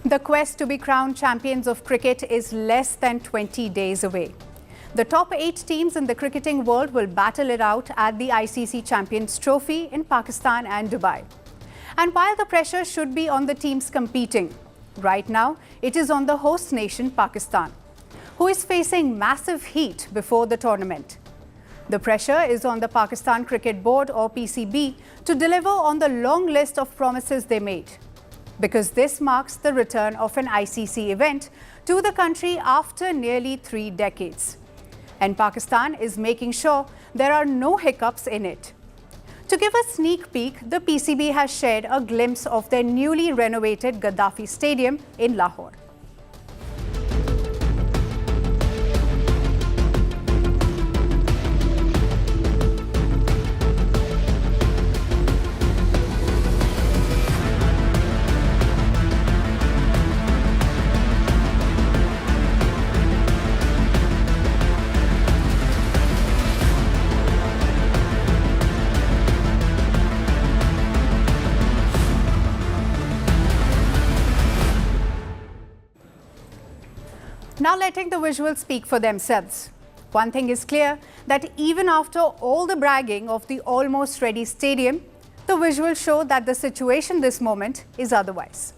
The quest to be crowned champions of cricket is less than 20 days away. The top 8 teams in the cricketing world will battle it out at the ICC Champions Trophy in Pakistan and Dubai. And while the pressure should be on the teams competing, right now it is on the host nation Pakistan, who is facing massive heat before the tournament. The pressure is on the Pakistan Cricket Board or PCB to deliver on the long list of promises they made, because this marks the return of an ICC event to the country after nearly 3 decades. And Pakistan is making sure there are no hiccups in it. To give a sneak peek, the PCB has shared a glimpse of their newly renovated Gaddafi Stadium in Lahore. Now letting the visuals speak for themselves. One thing is clear, that even after all the bragging of the almost ready stadium, the visuals show that the situation this moment is otherwise.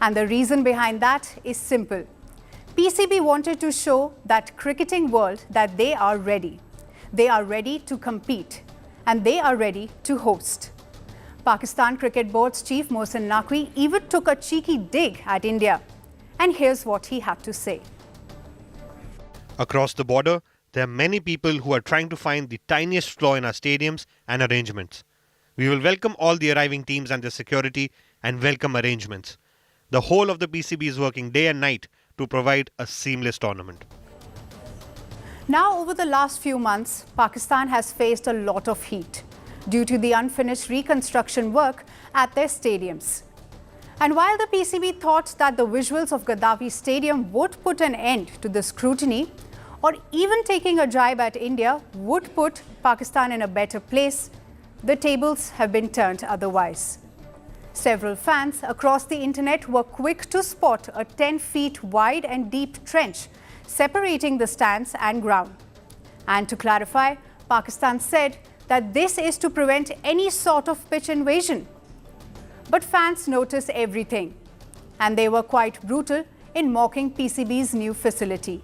And the reason behind that is simple. PCB wanted to show that cricketing world that they are ready. They are ready to compete and they are ready to host. Pakistan Cricket Board's chief Mohsin Naqvi even took a cheeky dig at India. And here's what he had to say. Across the border, there are many people who are trying to find the tiniest flaw in our stadiums and arrangements. We will welcome all the arriving teams and their security and welcome arrangements. The whole of the PCB is working day and night to provide a seamless tournament. Now, over the last few months, Pakistan has faced a lot of heat due to the unfinished reconstruction work at their stadiums. And while the PCB thought that the visuals of Gaddafi Stadium would put an end to the scrutiny, or even taking a jibe at India would put Pakistan in a better place, the tables have been turned otherwise. Several fans across the internet were quick to spot a 10 feet wide and deep trench separating the stands and ground. And to clarify, Pakistan said that this is to prevent any sort of pitch invasion. But fans noticed everything, and they were quite brutal in mocking PCB's new facility.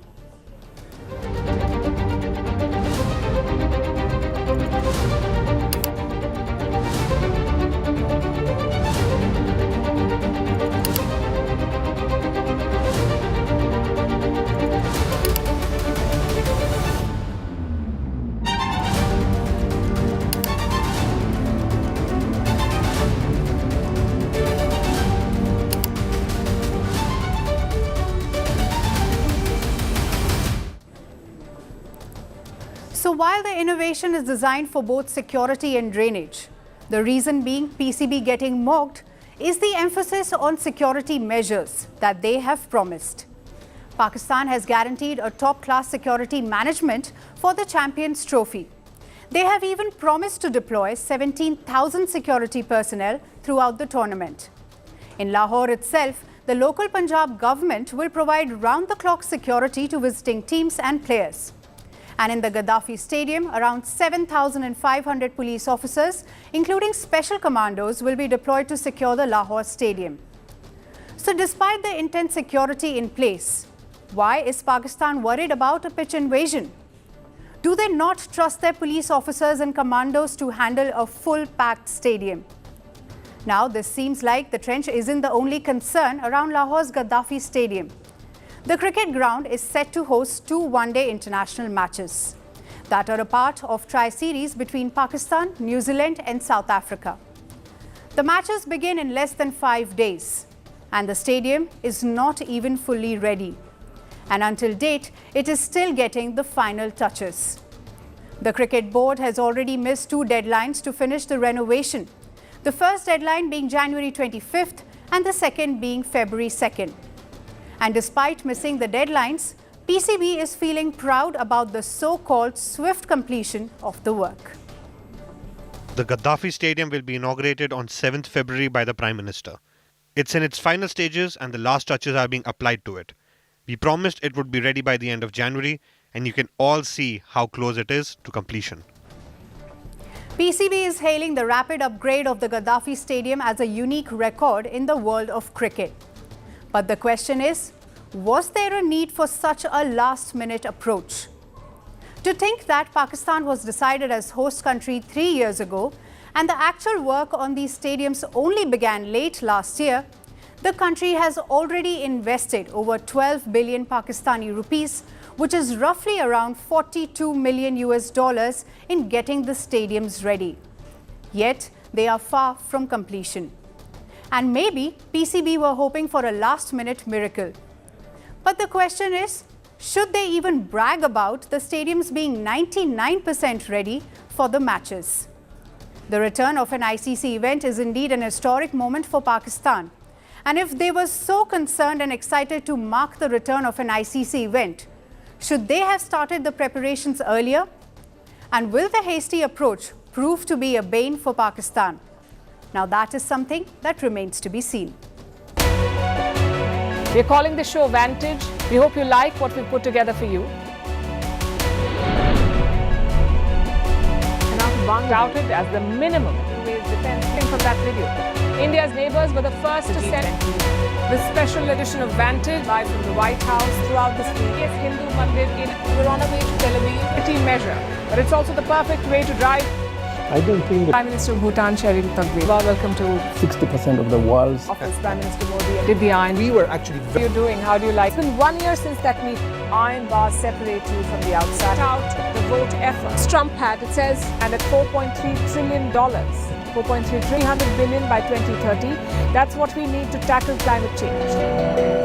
So while the innovation is designed for both security and drainage, the reason being PCB getting mocked is the emphasis on security measures that they have promised. Pakistan has guaranteed a top-class security management for the Champions Trophy. They have even promised to deploy 17,000 security personnel throughout the tournament. In Lahore itself, the local Punjab government will provide round-the-clock security to visiting teams and players. And in the Gaddafi Stadium, around 7,500 police officers, including special commandos, will be deployed to secure the Lahore Stadium. So despite the intense security in place, why is Pakistan worried about a pitch invasion? Do they not trust their police officers and commandos to handle a full-packed stadium? Now, this seems like the trench isn't the only concern around Lahore's Gaddafi Stadium. The cricket ground is set to host 2 one-day international matches that are a part of tri-series between Pakistan, New Zealand and South Africa. The matches begin in less than 5 days, and the stadium is not even fully ready. And until date, it is still getting the final touches. The Cricket Board has already missed 2 deadlines to finish the renovation. The first deadline being January 25th and the second being February 2nd. And despite missing the deadlines, PCB is feeling proud about the so-called swift completion of the work. The Gaddafi Stadium will be inaugurated on 7th February by the Prime Minister. It's in its final stages and the last touches are being applied to it. We promised it would be ready by the end of January, and you can all see how close it is to completion. PCB is hailing the rapid upgrade of the Gaddafi Stadium as a unique record in the world of cricket. But the question is, was there a need for such a last-minute approach? To think that Pakistan was decided as host country 3 years ago and the actual work on these stadiums only began late last year, the country has already invested over 12 billion Pakistani rupees, which is roughly around 42 million US dollars in getting the stadiums ready. Yet, they are far from completion. And maybe PCB were hoping for a last-minute miracle. But the question is, should they even brag about the stadiums being 99% ready for the matches? The return of an ICC event is indeed an historic moment for Pakistan. And if they were so concerned and excited to mark the return of an ICC event, should they have started the preparations earlier? And will the hasty approach prove to be a bane for Pakistan? Now that is something that remains to be seen. We're calling the show Vantage. We hope you like what we've put together for you. Touted as the minimum defense from that video. India's neighbors were the first to send the special edition of Vantage live from the White House throughout this week. Hindu Mandir in we're on our way to Tel Aviv measure, but it's also the perfect way to drive. I don't think that Prime Minister of Bhutan, Sherin Tagwe. Welcome to 60% of the world's office. Prime Minister Modi did the iron. we were actually How are you doing? How do you like? It's been 1 year since that meet. Iron bars separate you from the outside. Out the vote effort. Trump had, it says, and at $4.3 trillion, 4.3 300 billion by 2030. That's what we need to tackle climate change.